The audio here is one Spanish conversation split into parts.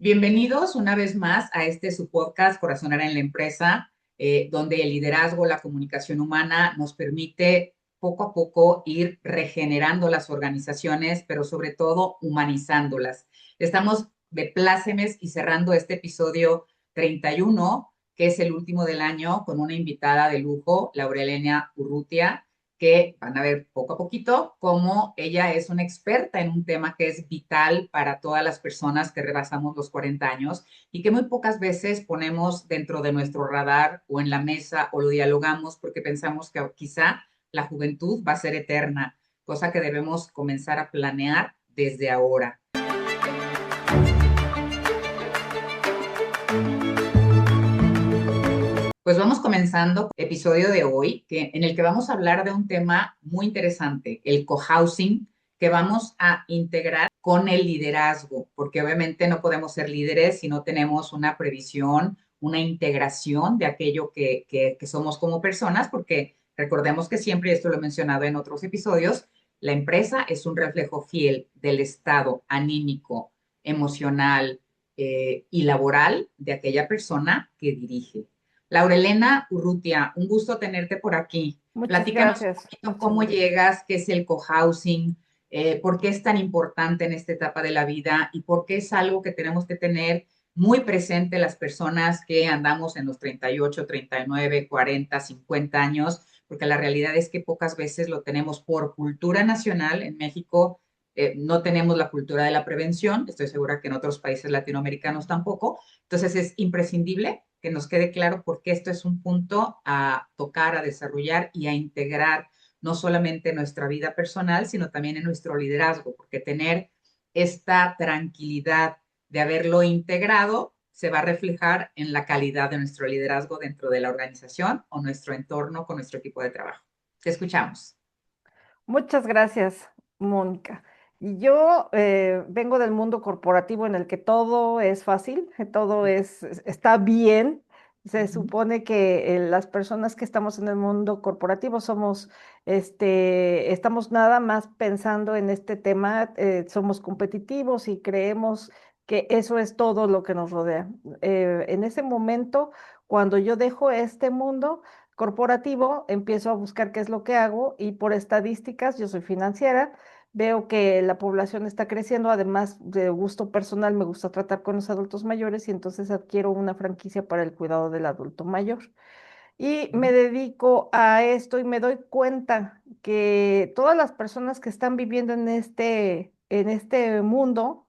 Bienvenidos una vez más a este su podcast Corazonar en la Empresa, donde el liderazgo, la comunicación humana nos permite poco a poco ir regenerando las organizaciones, pero sobre todo humanizándolas. Estamos de plácemes y cerrando este episodio 31, que es el último del año, con una invitada de lujo, Laurelena Urrutia, que van a ver poco a poquito cómo ella es una experta en un tema que es vital para todas las personas que rebasamos los 40 años y que muy pocas veces ponemos dentro de nuestro radar o en la mesa o lo dialogamos porque pensamos que quizá la juventud va a ser eterna, cosa que debemos comenzar a planear desde ahora. Pues vamos comenzando el episodio de hoy, en el que vamos a hablar de un tema muy interesante, el cohousing, que vamos a integrar con el liderazgo, porque obviamente no podemos ser líderes si no tenemos una previsión, una integración de aquello que somos como personas, porque recordemos que siempre, y esto lo he mencionado en otros episodios, la empresa es un reflejo fiel del estado anímico, emocional y laboral de aquella persona que dirige. Laurelena Urrutia, un gusto tenerte por aquí. Muchas Platícanos un gracias, poquito muchas cómo gracias. llegas, qué es el cohousing, por qué es tan importante en esta etapa de la vida y por qué es algo que tenemos que tener muy presente las personas que andamos en los 38, 39, 40, 50 años, porque la realidad es que pocas veces lo tenemos por cultura nacional. En México no tenemos la cultura de la prevención, estoy segura que en otros países latinoamericanos tampoco. Entonces es imprescindible que nos quede claro por qué esto es un punto a tocar, a desarrollar y a integrar no solamente en nuestra vida personal, sino también en nuestro liderazgo, porque tener esta tranquilidad de haberlo integrado se va a reflejar en la calidad de nuestro liderazgo dentro de la organización o nuestro entorno con nuestro equipo de trabajo. Te escuchamos. Muchas gracias, Mónica. Y yo vengo del mundo corporativo en el que todo es fácil, todo está bien. Se Ujú. supone que las personas que estamos en el mundo corporativo estamos nada más pensando en este tema, somos competitivos y creemos que eso es todo lo que nos rodea. En ese momento, cuando yo dejo este mundo, corporativo, empiezo a buscar qué es lo que hago y por estadísticas, yo soy financiera, veo que la población está creciendo, además de gusto personal, me gusta tratar con los adultos mayores y entonces adquiero una franquicia para el cuidado del adulto mayor. Y me dedico a esto y me doy cuenta que todas las personas que están viviendo en este mundo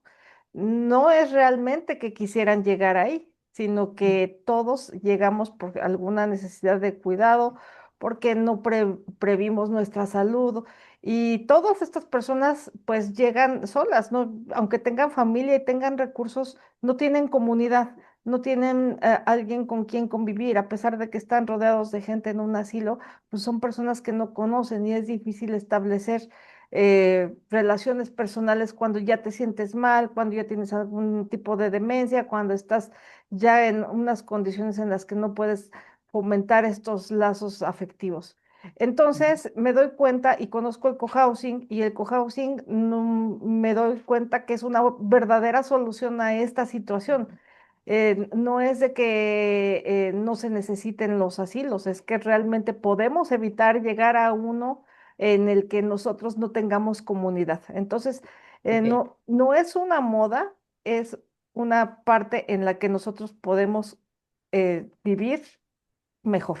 no es realmente que quisieran llegar ahí, sino que todos llegamos por alguna necesidad de cuidado, porque no previmos nuestra salud. Y todas estas personas pues llegan solas, ¿no? Aunque tengan familia y tengan recursos, no tienen comunidad, no tienen alguien con quien convivir, a pesar de que están rodeados de gente en un asilo, pues son personas que no conocen y es difícil establecer relaciones personales cuando ya te sientes mal, cuando ya tienes algún tipo de demencia, cuando estás ya en unas condiciones en las que no puedes fomentar estos lazos afectivos. Entonces me doy cuenta y conozco el cohousing y el cohousing me doy cuenta que es una verdadera solución a esta situación. No es de que no se necesiten los asilos, es que realmente podemos evitar llegar a uno en el que nosotros no tengamos comunidad. Entonces, Ok. no es una moda, es una parte en la que nosotros podemos vivir mejor.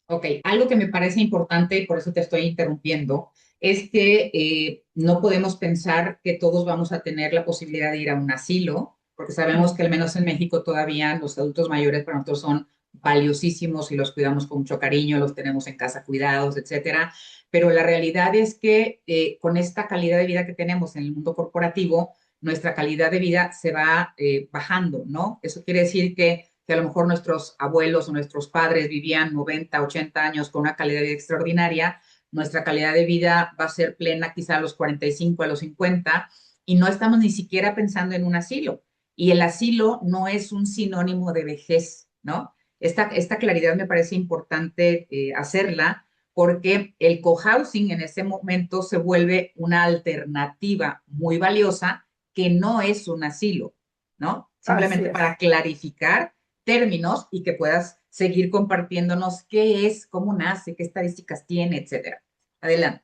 Ok, algo que me parece importante y por eso te estoy interrumpiendo es que no podemos pensar que todos vamos a tener la posibilidad de ir a un asilo, porque sabemos que al menos en México todavía los adultos mayores para nosotros son valiosísimos y los cuidamos con mucho cariño, los tenemos en casa cuidados, etcétera. Pero la realidad es que con esta calidad de vida que tenemos en el mundo corporativo, nuestra calidad de vida se va bajando, ¿no? Eso quiere decir que a lo mejor nuestros abuelos o nuestros padres vivían 90, 80 años con una calidad de vida extraordinaria, nuestra calidad de vida va a ser plena quizá a los 45, a los 50, y no estamos ni siquiera pensando en un asilo. Y el asilo no es un sinónimo de vejez, ¿no? Esta claridad me parece importante hacerla porque el cohousing en ese momento se vuelve una alternativa muy valiosa que no es un asilo. ¿no? Así Simplemente para es. clarificar términos y que puedas seguir compartiéndonos qué es, cómo nace, qué estadísticas tiene, etcétera. Adelante.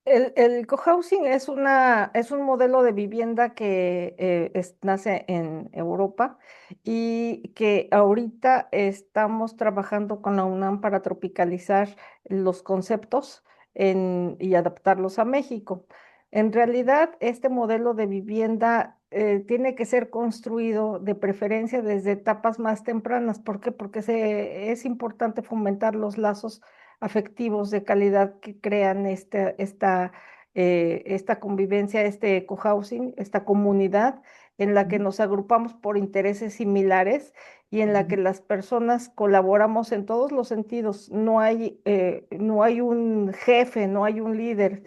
El cohousing es un modelo de vivienda que nace en Europa y que ahorita estamos trabajando con la UNAM para tropicalizar los conceptos y adaptarlos a México. En realidad, este modelo de vivienda tiene que ser construido de preferencia desde etapas más tempranas. ¿Por qué? Porque es importante fomentar los lazos afectivos de calidad que crean esta convivencia, este cohousing, esta comunidad en la que nos agrupamos por intereses similares y en la que las personas colaboramos en todos los sentidos. No hay un jefe, no hay un líder.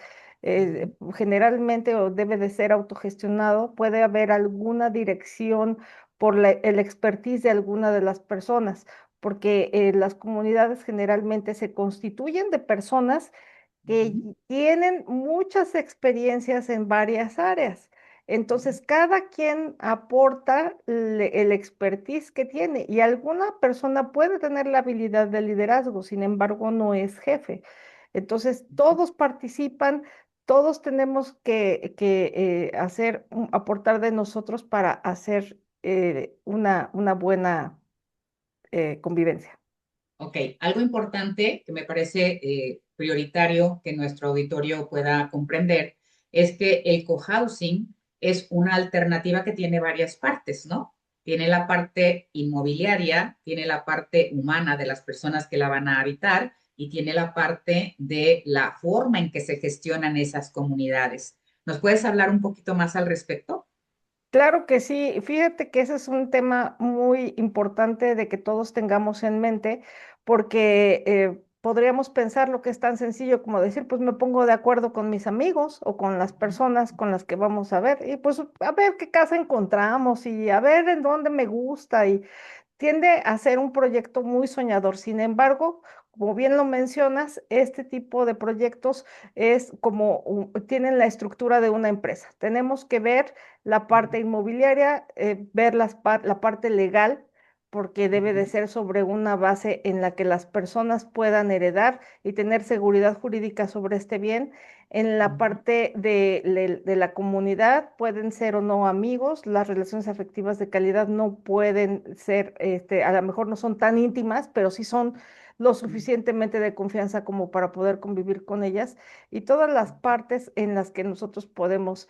Generalmente o debe de ser autogestionado, puede haber alguna dirección por el expertise de alguna de las personas porque las comunidades generalmente se constituyen de personas que tienen muchas experiencias en varias áreas. Entonces, cada quien aporta el expertise que tiene y alguna persona puede tener la habilidad de liderazgo, sin embargo, no es jefe. Entonces, todos participan, todos tenemos que aportar de nosotros para hacer una buena convivencia. Ok, algo importante que me parece prioritario que nuestro auditorio pueda comprender es que el cohousing es una alternativa que tiene varias partes, ¿no? Tiene la parte inmobiliaria, tiene la parte humana de las personas que la van a habitar y tiene la parte de la forma en que se gestionan esas comunidades. ¿Nos puedes hablar un poquito más al respecto? Claro que sí, fíjate que ese es un tema muy importante de que todos tengamos en mente, porque podríamos pensar lo que es tan sencillo como decir, pues me pongo de acuerdo con mis amigos o con las personas con las que vamos a ver, y pues a ver qué casa encontramos y a ver en dónde me gusta y tiende a ser un proyecto muy soñador. Sin embargo, como bien lo mencionas, este tipo de proyectos tienen la estructura de una empresa. Tenemos que ver la parte inmobiliaria, ver la parte legal, porque debe de ser sobre una base en la que las personas puedan heredar y tener seguridad jurídica sobre este bien. En la parte de la comunidad pueden ser o no amigos, las relaciones afectivas de calidad no pueden ser, a lo mejor no son tan íntimas, pero sí son lo suficientemente de confianza como para poder convivir con ellas y todas las partes en las que nosotros podemos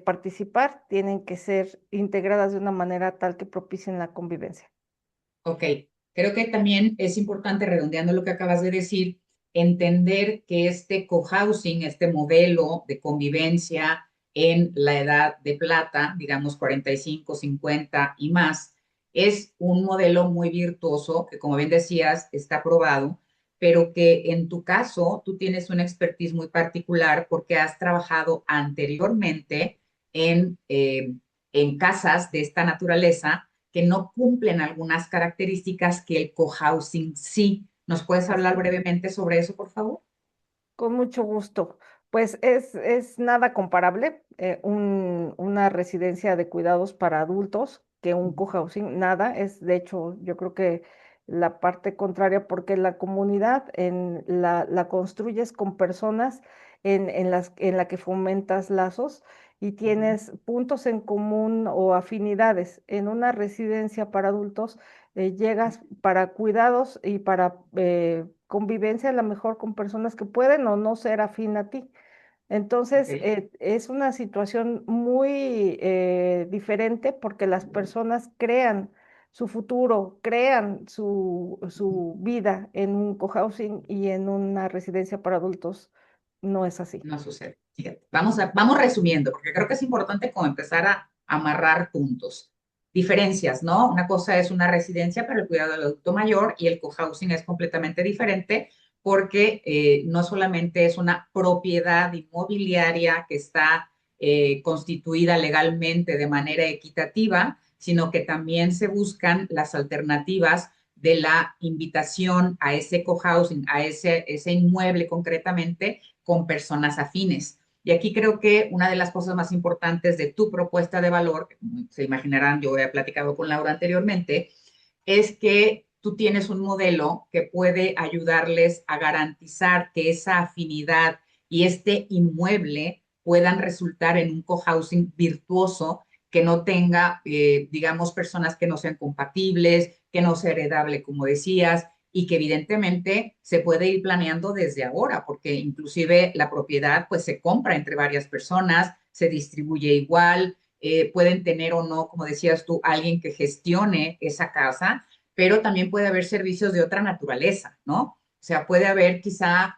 participar tienen que ser integradas de una manera tal que propicien la convivencia. Ok, creo que también es importante, redondeando lo que acabas de decir, entender que este cohousing, este modelo de convivencia en la edad de plata, digamos 45, 50 y más, es un modelo muy virtuoso que, como bien decías, está probado, pero que en tu caso tú tienes una expertise muy particular porque has trabajado anteriormente en casas de esta naturaleza que no cumplen algunas características que el cohousing sí. ¿Nos puedes hablar Así es. brevemente sobre eso, por favor? Con mucho gusto. Pues es nada comparable una residencia de cuidados para adultos que un cohousing, nada. Es de hecho, yo creo que la parte contraria, porque la comunidad la construyes con personas en la que fomentas lazos y tienes puntos en común o afinidades. En una residencia para adultos llegas para cuidados y para convivencia, a lo mejor con personas que pueden o no ser afín a ti. Entonces, Ok, es una situación muy diferente porque las personas crean su futuro, crean su vida en un cohousing y en una residencia para adultos. No es así. no sucede. Fíjate. Vamos resumiendo, porque creo que es importante como empezar a amarrar puntos. Diferencias, ¿no? Una cosa es una residencia para el cuidado del adulto mayor y el cohousing es completamente diferente porque no solamente es una propiedad inmobiliaria que está constituida legalmente de manera equitativa, sino que también se buscan las alternativas de la invitación a ese cohousing, a ese inmueble concretamente, con personas afines. Y aquí creo que una de las cosas más importantes de tu propuesta de valor, que como se imaginarán, yo he platicado con Laura anteriormente, es que tú tienes un modelo que puede ayudarles a garantizar que esa afinidad y este inmueble puedan resultar en un cohousing virtuoso que no tenga, digamos, personas que no sean compatibles, que no sea heredable, como decías, y que evidentemente se puede ir planeando desde ahora, porque inclusive la propiedad pues se compra entre varias personas, se distribuye igual, pueden tener o no, como decías tú, alguien que gestione esa casa, pero también puede haber servicios de otra naturaleza, ¿no? O sea, puede haber quizá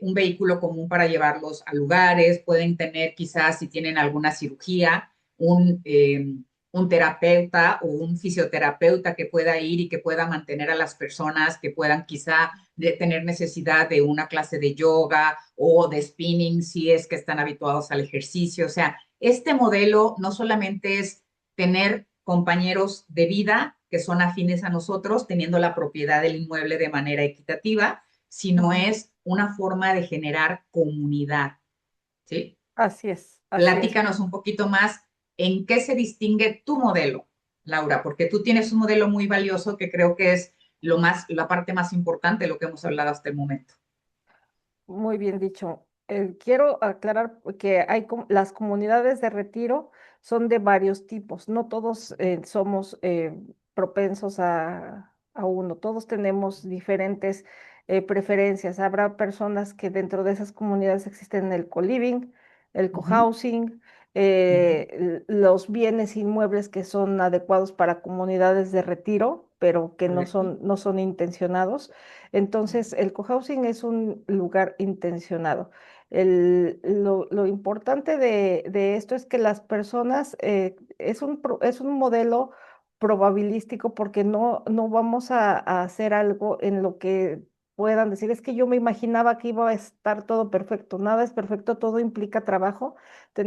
un vehículo común para llevarlos a lugares, pueden tener quizás si tienen alguna cirugía, un terapeuta o un fisioterapeuta que pueda ir y que pueda mantener a las personas que puedan quizá tener necesidad de una clase de yoga o de spinning si es que están habituados al ejercicio. O sea, este modelo no solamente es tener compañeros de vida que son afines a nosotros, teniendo la propiedad del inmueble de manera equitativa, sino Ujú. es una forma de generar comunidad, ¿sí? Así es, así es. Platícanos un poquito más en qué se distingue tu modelo, Laura, porque tú tienes un modelo muy valioso que creo que es la parte más importante de lo que hemos hablado hasta el momento. Muy bien dicho. Quiero aclarar que las comunidades de retiro son de varios tipos. No todos somos propensos a uno. Todos tenemos diferentes preferencias. Habrá personas que dentro de esas comunidades existen el co-living, el Uh -huh, cohousing, uh -huh, los bienes inmuebles que son adecuados para comunidades de retiro, pero que correcto. no son intencionados. Entonces, el cohousing es un lugar intencionado. Lo importante de esto es que las personas, es un modelo probabilístico porque no vamos a hacer algo en lo que puedan decir, es que yo me imaginaba que iba a estar todo perfecto. Nada es perfecto, todo implica trabajo.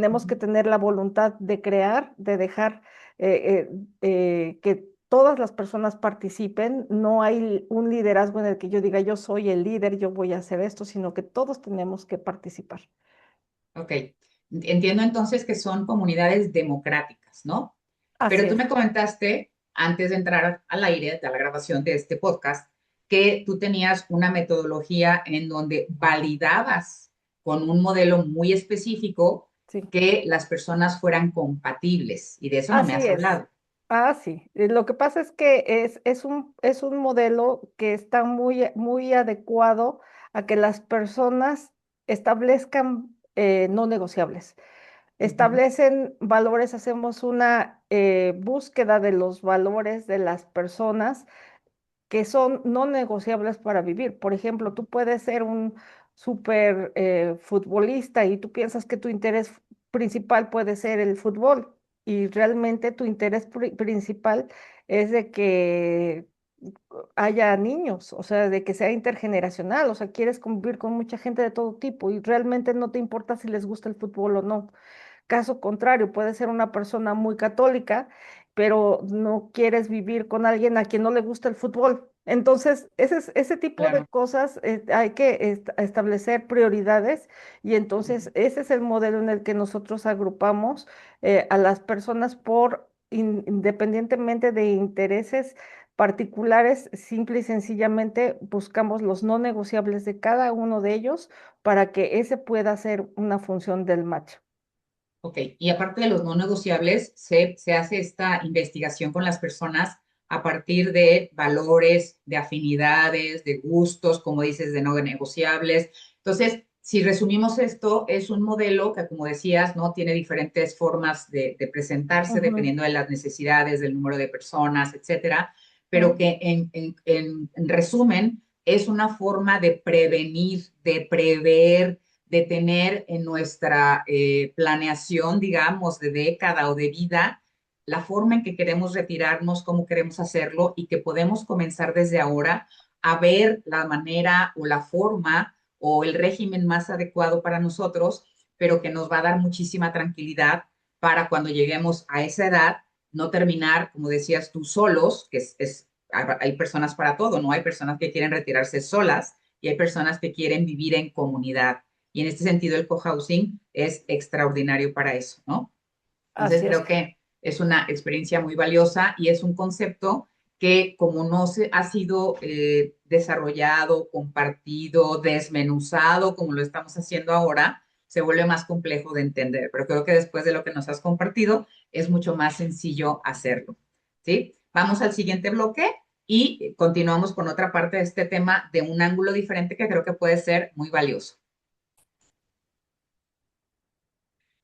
Uh Tenemos que -huh. tener la voluntad de crear, de dejar que todas las personas participen. No hay un liderazgo en el que yo diga, yo soy el líder, yo voy a hacer esto, sino que todos tenemos que participar. Ok, entiendo entonces que son comunidades democráticas, ¿no? Así Pero tú es. me comentaste antes de entrar al aire, de la grabación de este podcast, que tú tenías una metodología en donde validabas con un modelo muy específico Sí, que las personas fueran compatibles y de eso no me así has es. hablado. Ah, sí. Lo que pasa es que es un modelo que está muy adecuado a que las personas establezcan no negociables. Ujú, Establecen valores, hacemos una búsqueda de los valores de las personas que son no negociables para vivir. Por ejemplo, tú puedes ser un súper futbolista y tú piensas que tu interés principal puede ser el fútbol y realmente tu interés principal es de que haya niños, o sea, de que sea intergeneracional, o sea, quieres convivir con mucha gente de todo tipo y realmente no te importa si les gusta el fútbol o no. Caso contrario, puede ser una persona muy católica, pero no quieres vivir con alguien a quien no le gusta el fútbol. Entonces, ese tipo de claro. cosas hay que establecer prioridades y Ujú. entonces ese es el modelo en el que nosotros agrupamos a las personas independientemente de intereses particulares, simple y sencillamente buscamos los no negociables de cada uno de ellos para que ese pueda ser una función del match. Ok, y aparte de los no negociables, se hace esta investigación con las personas a partir de valores, de afinidades, de gustos, como dices, de no negociables. Entonces, si resumimos esto, es un modelo que, como decías, ¿no? Tiene diferentes formas de presentarse Ujú, dependiendo de las necesidades, del número de personas, etcétera, pero ujú. que en resumen es una forma de prevenir, de prever, de tener en nuestra planeación, digamos, de década o de vida, la forma en que queremos retirarnos, cómo queremos hacerlo y que podemos comenzar desde ahora a ver la manera o la forma o el régimen más adecuado para nosotros, pero que nos va a dar muchísima tranquilidad para cuando lleguemos a esa edad, no terminar, como decías tú, solos, que hay personas para todo, ¿no? Hay personas que quieren retirarse solas y hay personas que quieren vivir en comunidad. y en este sentido el cohousing es extraordinario para eso, ¿no? Entonces Así es. creo que es una experiencia muy valiosa y es un concepto que como no se, ha sido desarrollado, compartido, desmenuzado como lo estamos haciendo ahora, se vuelve más complejo de entender. Pero creo que después de lo que nos has compartido, es mucho más sencillo hacerlo. ¿Sí? Vamos al siguiente bloque y continuamos con otra parte de este tema de un ángulo diferente que creo que puede ser muy valioso.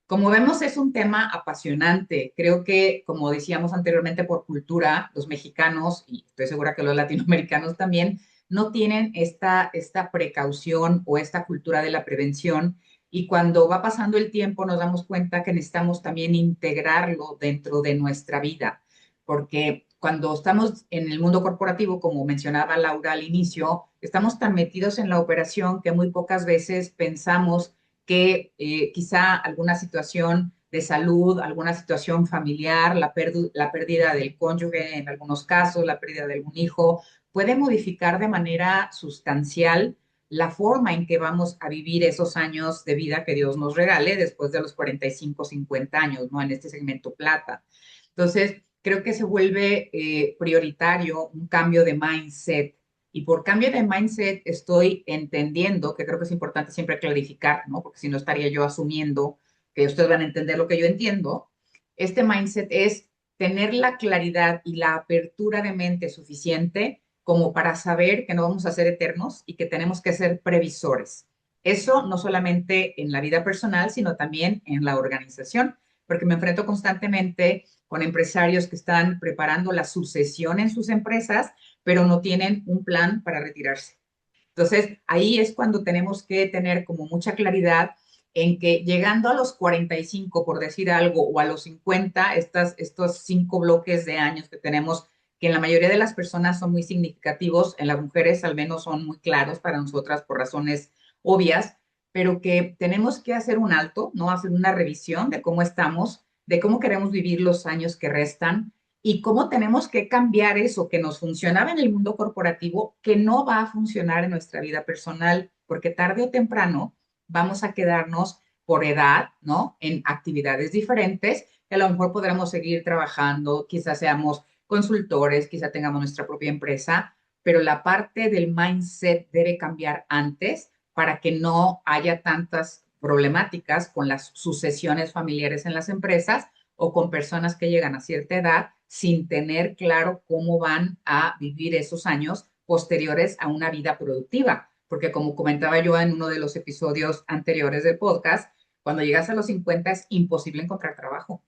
Como vemos, es un tema apasionante. Creo que, como decíamos anteriormente, por cultura, los mexicanos, y estoy segura que los latinoamericanos también, no tienen esta precaución o esta cultura de la prevención. Y cuando va pasando el tiempo, nos damos cuenta que necesitamos también integrarlo dentro de nuestra vida, porque cuando estamos en el mundo corporativo, como mencionaba Laura al inicio, estamos tan metidos en la operación que muy pocas veces pensamos que quizá alguna situación de salud, alguna situación familiar, la pérdida del cónyuge en algunos casos, la pérdida de algún hijo, puede modificar de manera sustancial la forma en que vamos a vivir esos años de vida que Dios nos regale después de los 45, 50 años, ¿no? En este segmento plata. Entonces, creo que se vuelve prioritario un cambio de mindset y por cambio de mindset estoy entendiendo, que creo que es importante siempre clarificar, ¿no? Porque si no estaría yo asumiendo que ustedes van a entender lo que yo entiendo. Este mindset es tener la claridad y la apertura de mente suficiente como para saber que no vamos a ser eternos y que tenemos que ser previsores. Eso no solamente en la vida personal, sino también en la organización, porque me enfrento constantemente con empresarios que están preparando la sucesión en sus empresas pero no tienen un plan para retirarse. Entonces, ahí es cuando tenemos que tener como mucha claridad en que llegando a los 45, por decir algo, o a los 50, estos 5 bloques de años que tenemos, que en la mayoría de las personas son muy significativos, en las mujeres al menos son muy claros para nosotras por razones obvias, pero que tenemos que hacer un alto, ¿no? Hacer una revisión de cómo estamos, de cómo queremos vivir los años que restan y cómo tenemos que cambiar eso que nos funcionaba en el mundo corporativo, que no va a funcionar en nuestra vida personal, porque tarde o temprano vamos a quedarnos por edad, ¿no? En actividades diferentes, que a lo mejor podremos seguir trabajando, quizás seamos consultores, quizás tengamos nuestra propia empresa, pero la parte del mindset debe cambiar antes para que no haya tantas problemáticas con las sucesiones familiares en las empresas o con personas que llegan a cierta edad sin tener claro cómo van a vivir esos años posteriores a una vida productiva. Porque como comentaba yo en uno de los episodios anteriores del podcast, cuando llegas a los 50 es imposible encontrar trabajo.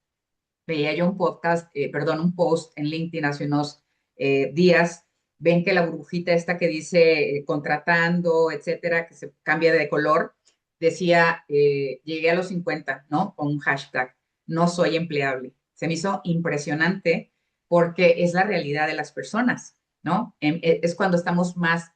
Veía yo un podcast, perdón, un post en LinkedIn hace unos días, ven que la burbujita esta que dice contratando, etcétera, que se cambia de color, decía, llegué a los 50, ¿no? Con un hashtag, no soy empleable. Se me hizo impresionante porque es la realidad de las personas, ¿no? Es cuando estamos más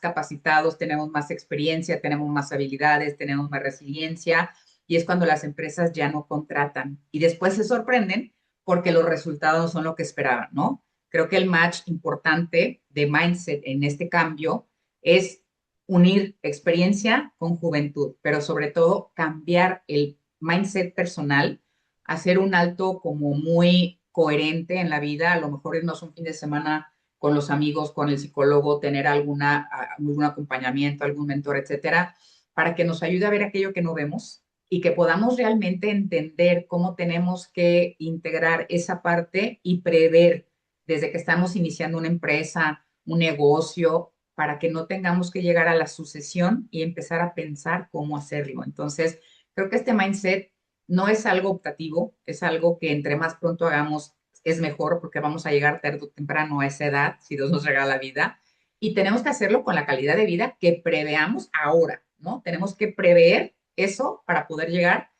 capacitados, tenemos más experiencia, tenemos más habilidades, tenemos más resiliencia, y es cuando las empresas ya no contratan y después se sorprenden porque los resultados son lo que esperaban, ¿no? Creo que el match importante de mindset en este cambio es unir experiencia con juventud, pero sobre todo cambiar el mindset personal, hacer un alto como muy coherente en la vida, a lo mejor irnos un fin de semana con los amigos, con el psicólogo, tener algún acompañamiento, algún mentor, etcétera, para que nos ayude a ver aquello que no vemos y que podamos realmente entender cómo tenemos que integrar esa parte y prever desde que estamos iniciando una empresa, un negocio, para que no tengamos que llegar a la sucesión y empezar a pensar cómo hacerlo. Entonces, creo que este mindset no es algo optativo, es algo que entre más pronto hagamos es mejor porque vamos a llegar tarde o temprano a esa edad, si Dios nos regala la vida, y tenemos que hacerlo con la calidad de vida que preveamos ahora, ¿no? Tenemos que prever eso para poder llegar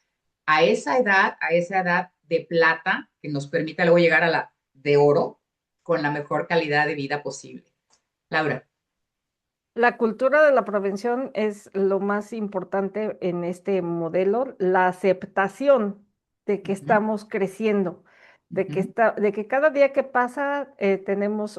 a esa edad de plata que nos permita luego llegar a la de oro con la mejor calidad de vida posible. Laura. La cultura de la prevención es lo más importante en este modelo, la aceptación de que Ujú, estamos creciendo, ujú, de que cada día que pasa tenemos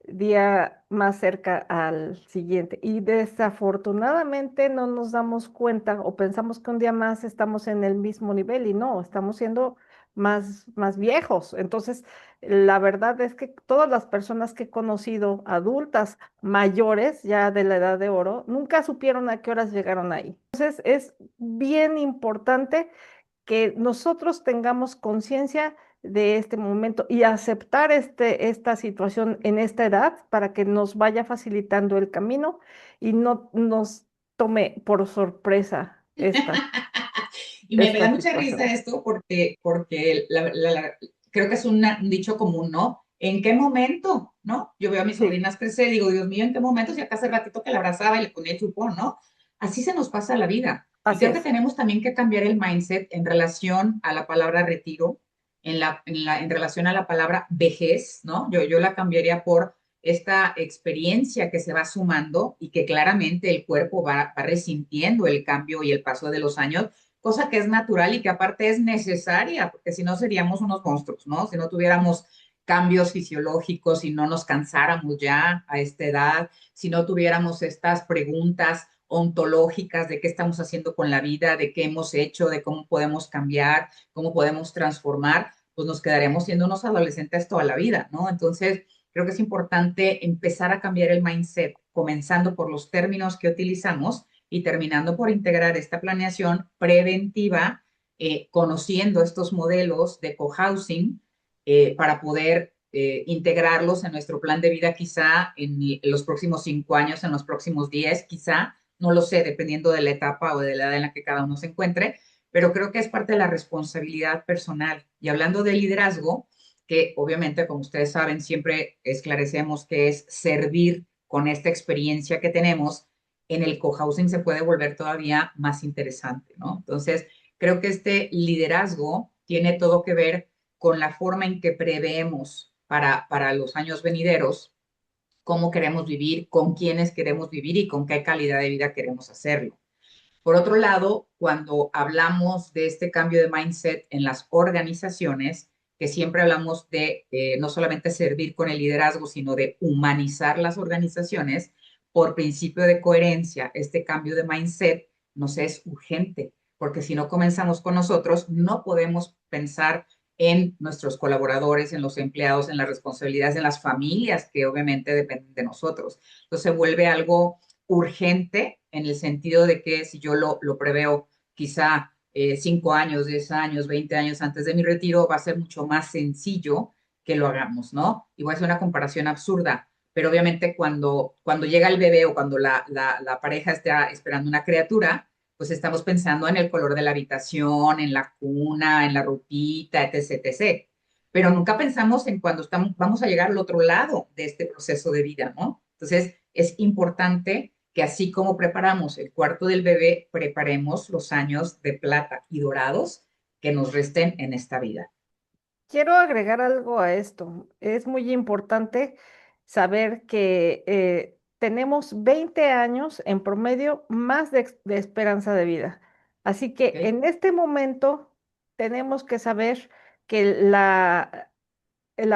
día más cerca al siguiente. Y desafortunadamente no nos damos cuenta o pensamos que un día más estamos en el mismo nivel y no, estamos siendo más viejos. Entonces, la verdad es que todas las personas que he conocido, adultas, mayores, ya de la edad de oro, nunca supieron a qué horas llegaron ahí. Entonces, es bien importante que nosotros tengamos conciencia de este momento y aceptar esta situación en esta edad para que nos vaya facilitando el camino y no nos tome por sorpresa Y me da esta mucha risa situación. esto porque creo que es un dicho común, ¿no? ¿En qué momento? ¿No? Yo veo a mis Sí, sobrinas crecer y digo, Dios mío, ¿en qué momento? Si acá hace ratito que la abrazaba y le ponía el chupón, ¿no? Así se nos pasa la vida. Y así creo que es. tenemos también que cambiar el mindset en relación a la palabra retiro, en relación a la palabra vejez, ¿no? Yo la cambiaría por esta experiencia que se va sumando y que claramente el cuerpo va resintiendo el cambio y el paso de los años, cosa que es natural y que aparte es necesaria, porque si no seríamos unos monstruos, ¿no? Si no tuviéramos cambios fisiológicos, si no nos cansáramos ya a esta edad, si no tuviéramos estas preguntas ontológicas de qué estamos haciendo con la vida, de qué hemos hecho, de cómo podemos cambiar, cómo podemos transformar, pues nos quedaríamos siendo unos adolescentes toda la vida, ¿no? Entonces, creo que es importante empezar a cambiar el mindset, comenzando por los términos que utilizamos y terminando por integrar esta planeación preventiva, conociendo estos modelos de cohousing para poder integrarlos en nuestro plan de vida quizá en los próximos 5 años, en los próximos 10, quizá, no lo sé, dependiendo de la etapa o de la edad en la que cada uno se encuentre, pero creo que es parte de la responsabilidad personal. Y hablando de liderazgo, que obviamente, como ustedes saben, siempre esclarecemos que es servir con esta experiencia que tenemos, en el cohousing se puede volver todavía más interesante, ¿no? Entonces, creo que este liderazgo tiene todo que ver con la forma en que preveemos para los años venideros cómo queremos vivir, con quiénes queremos vivir y con qué calidad de vida queremos hacerlo. Por otro lado, cuando hablamos de este cambio de mindset en las organizaciones, que siempre hablamos de no solamente servir con el liderazgo, sino de humanizar las organizaciones, por principio de coherencia, este cambio de mindset nos es urgente, porque si no comenzamos con nosotros, no podemos pensar en nuestros colaboradores, en los empleados, en las responsabilidades, en las familias que obviamente dependen de nosotros. Entonces se vuelve algo urgente en el sentido de que si yo lo preveo quizá 5 años, 10 años, 20 años antes de mi retiro, va a ser mucho más sencillo que lo hagamos, ¿no? Y voy a hacer una comparación absurda, pero obviamente cuando llega el bebé o cuando la pareja está esperando una criatura, pues estamos pensando en el color de la habitación, en la cuna, en la ropita, etc., etc. Pero nunca pensamos en cuando vamos a llegar al otro lado de este proceso de vida, ¿no? Entonces, es importante que así como preparamos el cuarto del bebé, preparemos los años de plata y dorados que nos resten en esta vida. Quiero agregar algo a esto. Es muy importante saber que tenemos 20 años en promedio más de esperanza de vida. Así que ¿Ok? en este momento tenemos que saber que la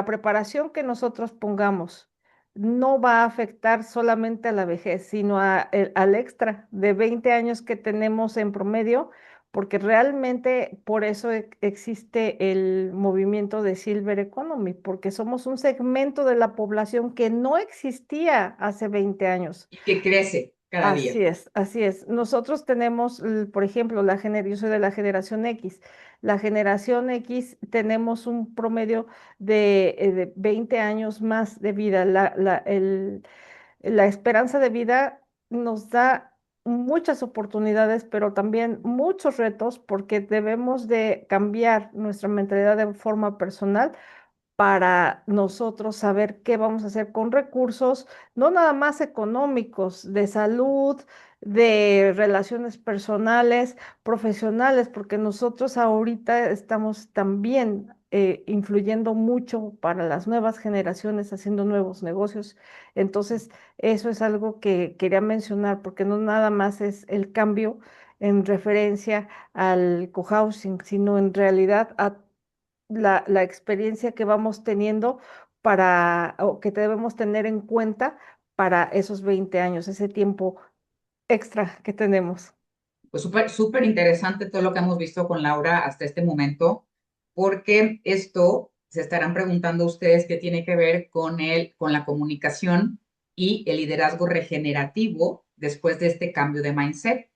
preparación que nosotros pongamos no va a afectar solamente a la vejez, sino al extra de 20 años que tenemos en promedio, porque realmente por eso existe el movimiento de Silver Economy, porque somos un segmento de la población que no existía hace 20 años. Y que crece cada día. Así es, así es. Nosotros tenemos, por ejemplo, yo soy de la generación X. La generación X tenemos un promedio de 20 años más de vida. La esperanza de vida nos da muchas oportunidades, pero también muchos retos porque debemos de cambiar nuestra mentalidad de forma personal para nosotros saber qué vamos a hacer con recursos, no nada más económicos, de salud, de relaciones personales, profesionales, porque nosotros ahorita estamos también influyendo mucho para las nuevas generaciones, haciendo nuevos negocios. Entonces, eso es algo que quería mencionar, porque no nada más es el cambio en referencia al cohousing, sino en realidad a la experiencia que vamos teniendo o que debemos tener en cuenta para esos 20 años, ese tiempo extra que tenemos? Pues súper interesante todo lo que hemos visto con Laura hasta este momento, porque esto se estarán preguntando ustedes qué tiene que ver con la comunicación y el liderazgo regenerativo después de este cambio de mindset.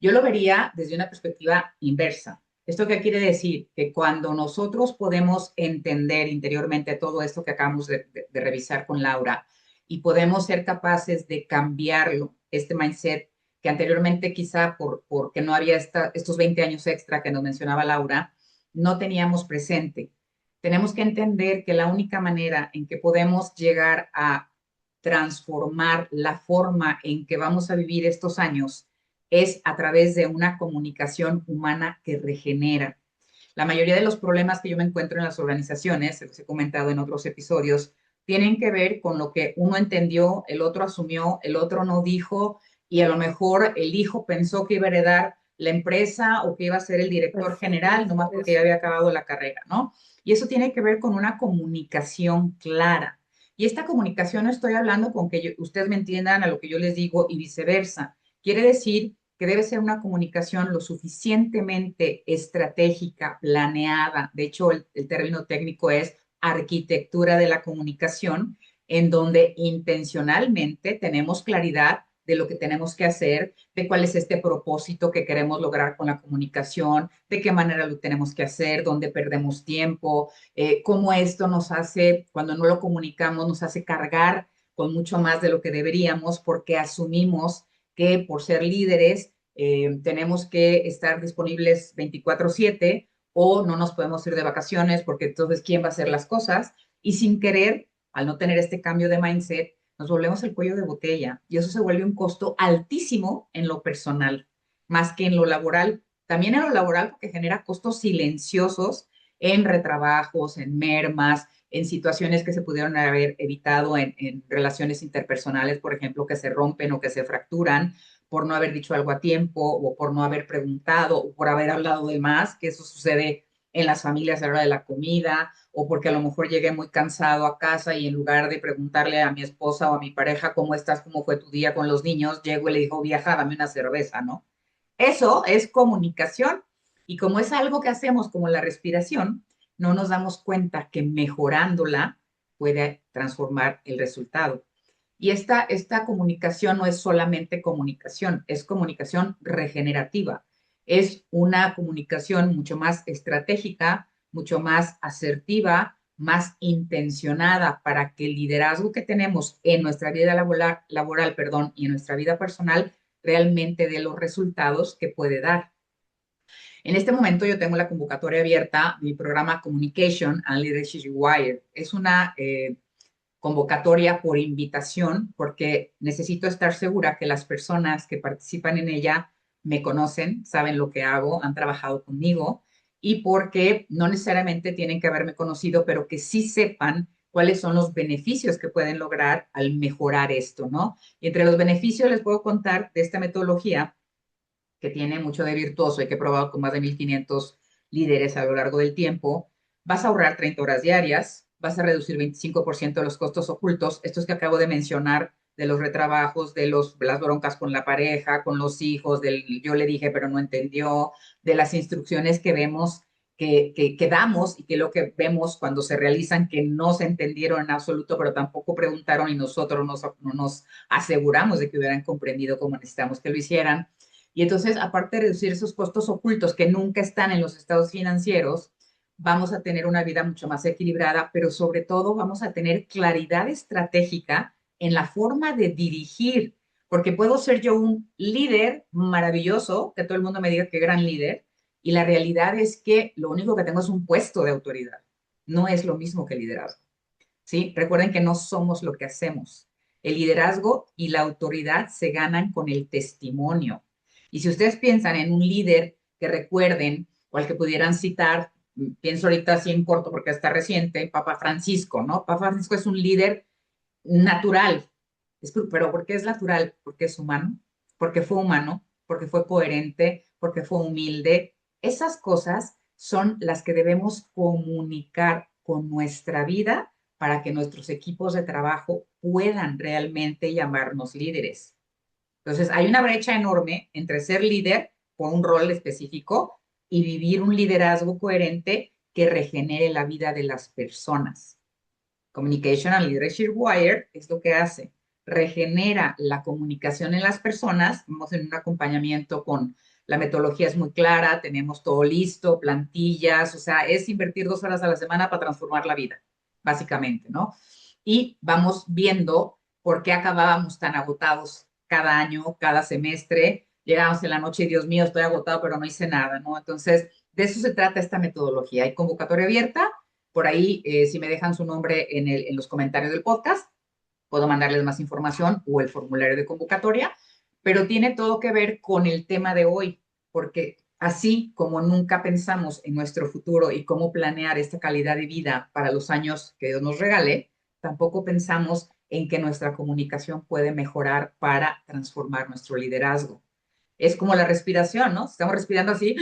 Yo lo vería desde una perspectiva inversa. ¿Esto qué quiere decir? Que cuando nosotros podemos entender interiormente todo esto que acabamos de revisar con Laura y podemos ser capaces de cambiarlo, este mindset que anteriormente quizá porque no había estos 20 años extra que nos mencionaba Laura, no teníamos presente. Tenemos que entender que la única manera en que podemos llegar a transformar la forma en que vamos a vivir estos años es a través de una comunicación humana que regenera. La mayoría de los problemas que yo me encuentro en las organizaciones, los he comentado en otros episodios, tienen que ver con lo que uno entendió, el otro asumió, el otro no dijo, y a lo mejor el hijo pensó que iba a heredar la empresa o que iba a ser el director Así general, es, nomás porque ya eso. había acabado la carrera, ¿no? Y eso tiene que ver con una comunicación clara. Y esta comunicación no estoy hablando con que ustedes me entiendan a lo que yo les digo y viceversa. Quiere decir que debe ser una comunicación lo suficientemente estratégica, planeada. De hecho, el término técnico es arquitectura de la comunicación, en donde intencionalmente tenemos claridad de lo que tenemos que hacer, de cuál es este propósito que queremos lograr con la comunicación, de qué manera lo tenemos que hacer, dónde perdemos tiempo, cómo esto nos hace, cuando no lo comunicamos, nos hace cargar con mucho más de lo que deberíamos porque asumimos que por ser líderes tenemos que estar disponibles 24/7 o no nos podemos ir de vacaciones porque entonces ¿quién va a hacer las cosas? Y sin querer, al no tener este cambio de mindset, nos volvemos el cuello de botella y eso se vuelve un costo altísimo en lo personal, más que en lo laboral. También en lo laboral porque genera costos silenciosos en retrabajos, en mermas, en situaciones que se pudieron haber evitado en relaciones interpersonales, por ejemplo, que se rompen o que se fracturan por no haber dicho algo a tiempo o por no haber preguntado o por haber hablado de más, que eso sucede en las familias a la hora de la comida, o porque a lo mejor llegué muy cansado a casa y en lugar de preguntarle a mi esposa o a mi pareja cómo estás, cómo fue tu día con los niños, llego y le digo, vieja, dame una cerveza, ¿no? Eso es comunicación y como es algo que hacemos como la respiración, no nos damos cuenta que mejorándola puede transformar el resultado. Y esta comunicación no es solamente comunicación, es comunicación regenerativa. Es una comunicación mucho más estratégica, mucho más asertiva, más intencionada para que el liderazgo que tenemos en nuestra vida laboral, perdón, y en nuestra vida personal realmente dé los resultados que puede dar. En este momento yo tengo la convocatoria abierta, mi programa Communication and Leadership Rewired. Es una convocatoria por invitación porque necesito estar segura que las personas que participan en ella me conocen, saben lo que hago, han trabajado conmigo y porque no necesariamente tienen que haberme conocido, pero que sí sepan cuáles son los beneficios que pueden lograr al mejorar esto, ¿no? Y entre los beneficios les puedo contar de esta metodología que tiene mucho de virtuoso y que he probado con más de 1,500 líderes a lo largo del tiempo, vas a ahorrar 30 horas diarias, vas a reducir 25% de los costos ocultos, estos que acabo de mencionar, de los retrabajos, las broncas con la pareja, con los hijos, del yo le dije pero no entendió, de las instrucciones que vemos que damos y que lo que vemos cuando se realizan que no se entendieron en absoluto, pero tampoco preguntaron y nosotros no nos aseguramos de que hubieran comprendido como necesitamos que lo hicieran. Y entonces, aparte de reducir esos costos ocultos que nunca están en los estados financieros, vamos a tener una vida mucho más equilibrada, pero sobre todo vamos a tener claridad estratégica en la forma de dirigir, porque puedo ser yo un líder maravilloso, que todo el mundo me diga qué gran líder, y la realidad es que lo único que tengo es un puesto de autoridad. No es lo mismo que liderazgo. ¿Sí? Recuerden que no somos lo que hacemos. El liderazgo y la autoridad se ganan con el testimonio. Y si ustedes piensan en un líder que recuerden o al que pudieran citar, pienso ahorita así en corto porque está reciente, Papa Francisco, ¿no? Papa Francisco es un líder natural. Pero ¿por qué es natural? Porque es humano, porque fue coherente, porque fue humilde. Esas cosas son las que debemos comunicar con nuestra vida para que nuestros equipos de trabajo puedan realmente llamarnos líderes. Entonces, hay una brecha enorme entre ser líder por un rol específico y vivir un liderazgo coherente que regenere la vida de las personas. Communication and Leadership Wire es lo que hace. Regenera la comunicación en las personas. Vamos en un acompañamiento con la metodología es muy clara, tenemos todo listo, plantillas, o sea, es invertir 2 horas a la semana para transformar la vida, básicamente, ¿no? Y vamos viendo por qué acabábamos tan agotados cada año, cada semestre. Llegamos en la noche y Dios mío, estoy agotado, pero no hice nada, ¿no? Entonces, de eso se trata esta metodología. Hay convocatoria abierta por ahí, si me dejan su nombre en los comentarios del podcast, puedo mandarles más información o el formulario de convocatoria, pero tiene todo que ver con el tema de hoy, porque así como nunca pensamos en nuestro futuro y cómo planear esta calidad de vida para los años que Dios nos regale, tampoco pensamos en que nuestra comunicación puede mejorar para transformar nuestro liderazgo. Es como la respiración, ¿no? Si estamos respirando así,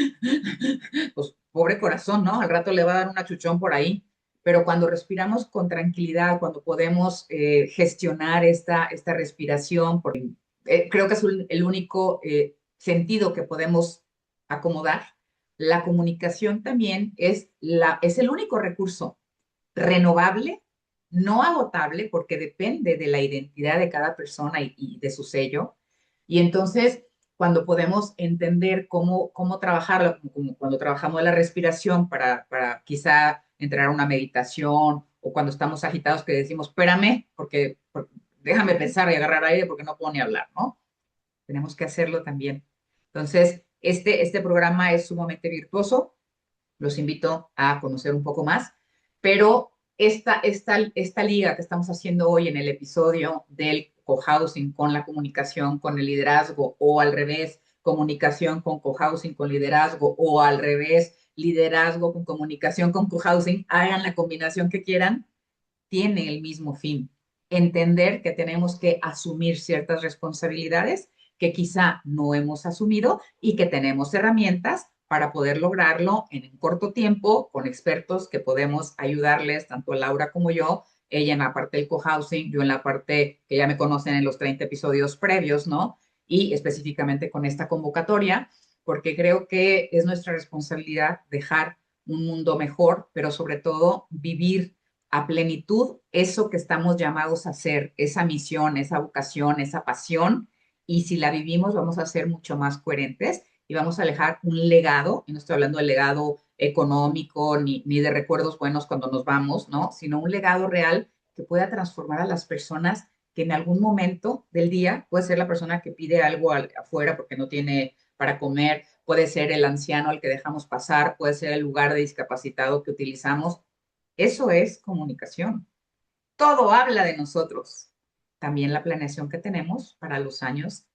pues pobre corazón, ¿no? Al rato le va a dar un achuchón por ahí. Pero cuando respiramos con tranquilidad, cuando podemos gestionar esta respiración, porque creo que es el único sentido que podemos acomodar, la comunicación también es el único recurso renovable, no agotable, porque depende de la identidad de cada persona y de su sello. Y entonces, cuando podemos entender cómo trabajarlo, como cuando trabajamos la respiración para quizá entrar a una meditación o cuando estamos agitados que decimos, espérame, porque déjame pensar y agarrar aire porque no puedo ni hablar, ¿no? Tenemos que hacerlo también. Entonces, este programa es sumamente virtuoso, los invito a conocer un poco más, pero esta liga que estamos haciendo hoy en el episodio del cohousing con la comunicación, con el liderazgo, o al revés, comunicación con cohousing con liderazgo, o al revés, liderazgo con comunicación con cohousing, hagan la combinación que quieran, tiene el mismo fin, entender que tenemos que asumir ciertas responsabilidades que quizá no hemos asumido y que tenemos herramientas para poder lograrlo en un corto tiempo con expertos que podemos ayudarles, tanto Laura como yo, ella en la parte del cohousing, yo en la parte que ya me conocen en los 30 episodios previos, ¿no? Y específicamente con esta convocatoria, porque creo que es nuestra responsabilidad dejar un mundo mejor, pero sobre todo vivir a plenitud eso que estamos llamados a hacer, esa misión, esa vocación, esa pasión, y si la vivimos vamos a ser mucho más coherentes y vamos a dejar un legado, y no estoy hablando de legado económico ni de recuerdos buenos cuando nos vamos, ¿no? Sino un legado real que pueda transformar a las personas que en algún momento del día puede ser la persona que pide algo afuera porque no tiene para comer, puede ser el anciano al que dejamos pasar, puede ser el lugar de discapacitado que utilizamos. Eso es comunicación. Todo habla de nosotros. También la planeación que tenemos para los años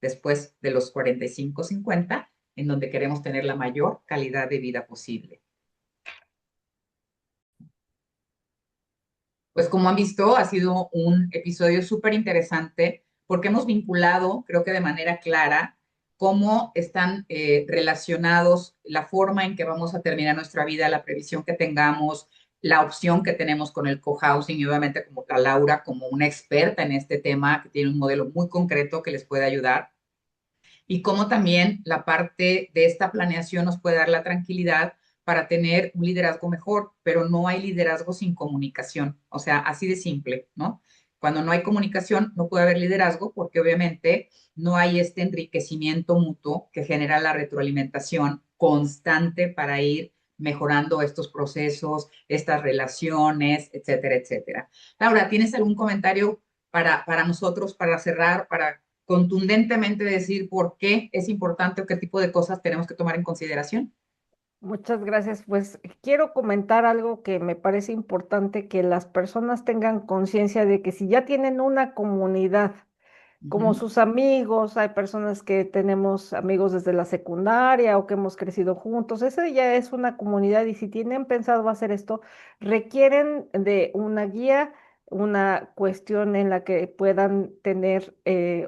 después de los 45, 50, en donde queremos tener la mayor calidad de vida posible. Pues como han visto, ha sido un episodio súper interesante porque hemos vinculado, creo que de manera clara, cómo están relacionados la forma en que vamos a terminar nuestra vida, la previsión que tengamos, la opción que tenemos con el cohousing y obviamente como la Laura como una experta en este tema que tiene un modelo muy concreto que les puede ayudar y cómo también la parte de esta planeación nos puede dar la tranquilidad para tener un liderazgo mejor, pero no hay liderazgo sin comunicación, o sea, así de simple, ¿no? Cuando no hay comunicación, no puede haber liderazgo porque obviamente no hay este enriquecimiento mutuo que genera la retroalimentación constante para ir mejorando estos procesos, estas relaciones, etcétera, etcétera. Laura, ¿tienes algún comentario para nosotros, para cerrar, para contundentemente decir por qué es importante o qué tipo de cosas tenemos que tomar en consideración? Muchas gracias. Pues quiero comentar algo que me parece importante, que las personas tengan conciencia de que si ya tienen una comunidad, Uh como -huh. sus amigos, hay personas que tenemos amigos desde la secundaria o que hemos crecido juntos, esa ya es una comunidad y si tienen pensado hacer esto, requieren de una guía, una cuestión en la que puedan tener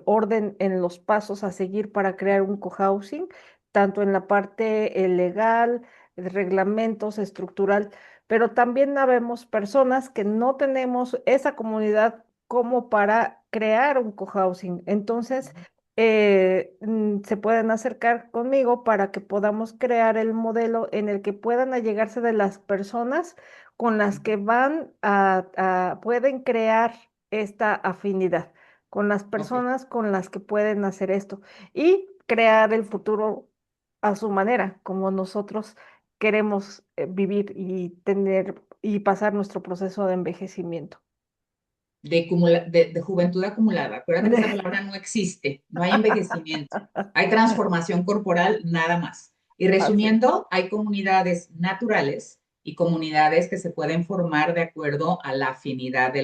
orden en los pasos a seguir para crear un cohousing, tanto en la parte legal, de reglamentos, estructural. pero también habemos personas que no tenemos esa comunidad como para crear un cohousing. Entonces, se pueden acercar conmigo para que podamos crear el modelo en el que puedan allegarse de las personas con las que pueden crear esta afinidad, con las Ok. personas con las que pueden hacer esto y crear el futuro a su manera, como nosotros queremos vivir y tener y pasar nuestro proceso de envejecimiento. De juventud acumulada. Acuérdate que esa palabra no existe, no hay envejecimiento, hay transformación corporal nada más. Y Así, resumiendo, hay comunidades naturales y comunidades que se pueden formar de acuerdo a la afinidad de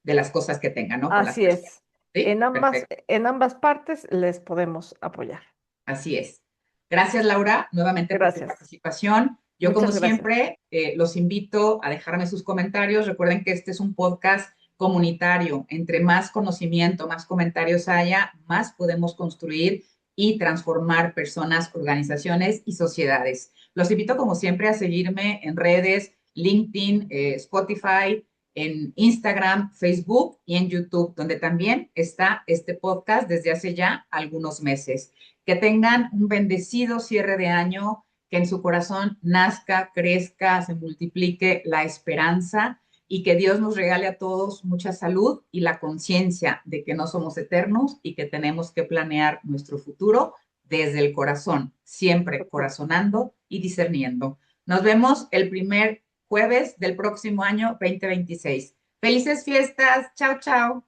las cosas que tengan, ¿no? Con las así personas. es. ¿Sí? Perfecto. En ambas partes les podemos apoyar. Así es. Gracias, Laura, nuevamente por tu Gracias. participación. Yo, como Muchas gracias. siempre, los invito a dejarme sus comentarios. Recuerden que este es un podcast comunitario. Entre más conocimiento, más comentarios haya, más podemos construir y transformar personas, organizaciones y sociedades. Los invito, como siempre, a seguirme en redes, LinkedIn, Spotify, en Instagram, Facebook y en YouTube, donde también está este podcast desde hace ya algunos meses. Que tengan un bendecido cierre de año, que en su corazón nazca, crezca, se multiplique la esperanza y que Dios nos regale a todos mucha salud y la conciencia de que no somos eternos y que tenemos que planear nuestro futuro desde el corazón, siempre corazonando y discerniendo. Nos vemos el primer jueves del próximo año 2026. Felices fiestas. Chao, chao.